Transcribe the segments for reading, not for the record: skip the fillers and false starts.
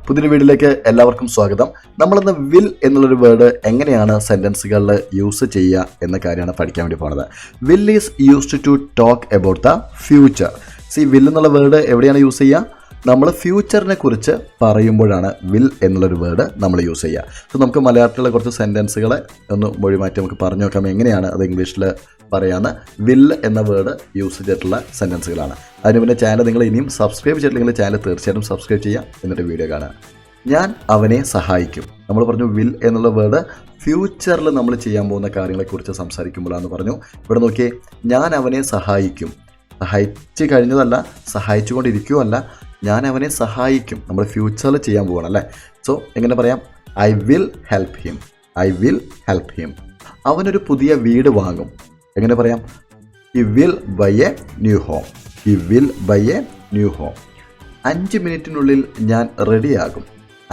പുതിയൊരു വീഡിയോയിലേക്ക് എല്ലാവർക്കും സ്വാഗതം. നമ്മളിന്ന് വിൽ എന്നുള്ളൊരു വേർഡ് എങ്ങനെയാണ് സെൻറ്റൻസുകളിൽ യൂസ് ചെയ്യുക എന്ന കാര്യമാണ് പഠിക്കാൻ വേണ്ടി പോകുന്നത്. Will is used to talk about the future. Will എന്നുള്ള വേർഡ് എവിടെയാണ് യൂസ് ചെയ്യുക? നമ്മൾ ഫ്യൂച്ചറിനെ കുറിച്ച് പറയുമ്പോഴാണ് വിൽ എന്നുള്ളൊരു വേർഡ് നമ്മൾ യൂസ് ചെയ്യുക. സോ നമുക്ക് മലയാളത്തിലുള്ള കുറച്ച് സെൻറ്റൻസുകളെ ഒന്ന് മൊഴിമാറ്റി നമുക്ക് പറഞ്ഞു നോക്കാം എങ്ങനെയാണ് അത് ഇംഗ്ലീഷിൽ പറയാമെന്ന്. വിൽ എന്ന വേർഡ് യൂസ് ചെയ്തിട്ടുള്ള സെൻറ്റൻസുകളാണ്. അതിന് പിന്നെ ചാനൽ നിങ്ങൾ ഇനിയും സബ്സ്ക്രൈബ് ചെയ്തിട്ടില്ലെങ്കിൽ ചാനൽ തീർച്ചയായിട്ടും സബ്സ്ക്രൈബ് ചെയ്യുക, എന്നിട്ട് വീഡിയോ കാണുക. ഞാൻ അവനെ സഹായിക്കും. നമ്മൾ പറഞ്ഞു വിൽ എന്നുള്ള വേർഡ് ഫ്യൂച്ചറിൽ നമ്മൾ ചെയ്യാൻ പോകുന്ന കാര്യങ്ങളെക്കുറിച്ച് സംസാരിക്കുമ്പോഴാണെന്ന് പറഞ്ഞു. ഇവിടെ നോക്കിയേ, ഞാൻ അവനെ സഹായിക്കും. സഹായിച്ച് കഴിഞ്ഞതല്ല, സഹായിച്ചുകൊണ്ടിരിക്കുകയല്ല, ഞാൻ അവനെ സഹായിക്കും. നമ്മൾ ഫ്യൂച്ചറിൽ ചെയ്യാൻ പോകണം അല്ലേ. സോ എങ്ങനെ പറയാം? I will help him. I will help him. അവനൊരു പുതിയ വീട് വാങ്ങും. എങ്ങനെ പറയാം? He will buy A new home. He will buy A new home. 5 മിനിറ്റിനുള്ളിൽ ഞാൻ റെഡിയാകും.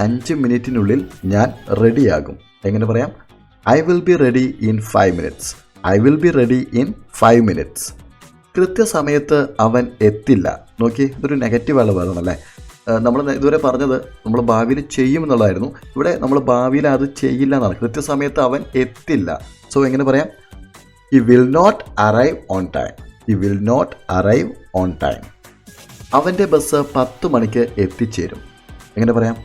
5 മിനിറ്റിനുള്ളിൽ ഞാൻ റെഡിയാകും. എങ്ങനെ പറയാം? I will be ready in 5 minutes. I will be ready in 5 minutes. കൃത്യസമയത്ത് അവൻ എത്തില്ല. നോക്കി, ഇതൊരു നെഗറ്റീവാണ് വേണമെന്നല്ലേ. നമ്മൾ ഇതുവരെ പറഞ്ഞത് നമ്മൾ ഭാവിയിൽ ചെയ്യുമെന്നുള്ളതായിരുന്നു. ഇവിടെ നമ്മൾ ഭാവിയിൽ അത് ചെയ്യില്ല എന്നാണ്. കൃത്യസമയത്ത് അവൻ എത്തില്ല. സോ എങ്ങനെ പറയാം? He will not arrive on time. He will not arrive on time. അവൻ്റെ ബസ് 10 മണിക്ക് എത്തിച്ചേരും. എങ്ങനെ പറയാം?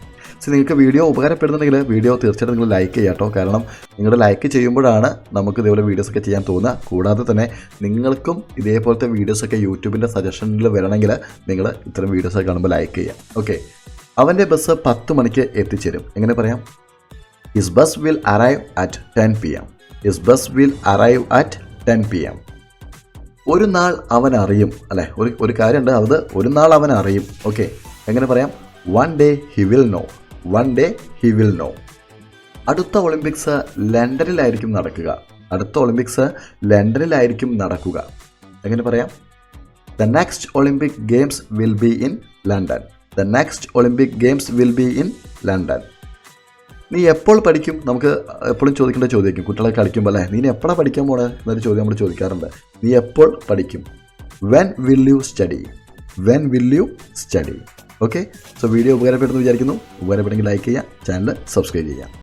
നിങ്ങൾക്ക് വീഡിയോ ഉപകാരപ്പെടുന്നുണ്ടെങ്കിൽ വീഡിയോ തീർച്ചയായിട്ടും നിങ്ങൾ ലൈക്ക് ചെയ്യാം കേട്ടോ. കാരണം നിങ്ങൾ ലൈക്ക് ചെയ്യുമ്പോഴാണ് നമുക്ക് ഇതേപോലെ വീഡിയോസൊക്കെ ചെയ്യാൻ തോന്നുക. കൂടാതെ തന്നെ നിങ്ങൾക്കും ഇതേപോലത്തെ വീഡിയോസൊക്കെ യൂട്യൂബിൻ്റെ സജഷനിൽ വരണമെങ്കിൽ നിങ്ങൾ ഇത്തരം വീഡിയോസൊക്കെ കാണുമ്പോൾ ലൈക്ക് ചെയ്യാം. ഓക്കെ, അവൻ്റെ ബസ് 10 മണിക്ക് എത്തിച്ചേരും. എങ്ങനെ പറയാം? His bus will arrive at 10 PM. His bus will arrive at 10 PM. ഒരു നാൾ അവൻ അറിയും അല്ലേ. ഒരു കാര്യമുണ്ട്, അത് ഒരു നാൾ അവൻ അറിയും. ഓക്കെ, എങ്ങനെ പറയാം? One day he will know. One day he will know. അടുത്ത ഒളിമ്പിക്സ് ലണ്ടനിലായിരിക്കും നടക്കുക. അടുത്ത ഒളിമ്പിക്സ് ലണ്ടനിലായിരിക്കും നടക്കുക. എങ്ങനെ പറയാം? The next Olympic Games will be in London. The next Olympic Games will be in London. നീ എപ്പോൾ പഠിക്കും? നമുക്ക് എപ്പോഴും ചോദിക്കേണ്ട ചോദ്യം. കുട്ടികളെ കളിക്കുമ്പോൾ അല്ലേ, നീ എപ്പോഴാണ് പഠിക്കാൻ പോണേ എന്നൊരു ചോദ്യം നമ്മൾ ചോദിക്കാറുണ്ട്. നീ എപ്പോൾ പഠിക്കും? When will you study. When will you study. Okay, so video ഉപകാരപ്പെടുന്നു വിചാരിക്കുന്നു. ഉപകാരപ്പെടുമെങ്കിൽ ലൈക്ക് ചെയ്യുക, ചാനൽ സബ്സ്ക്രൈബ് ചെയ്യുക.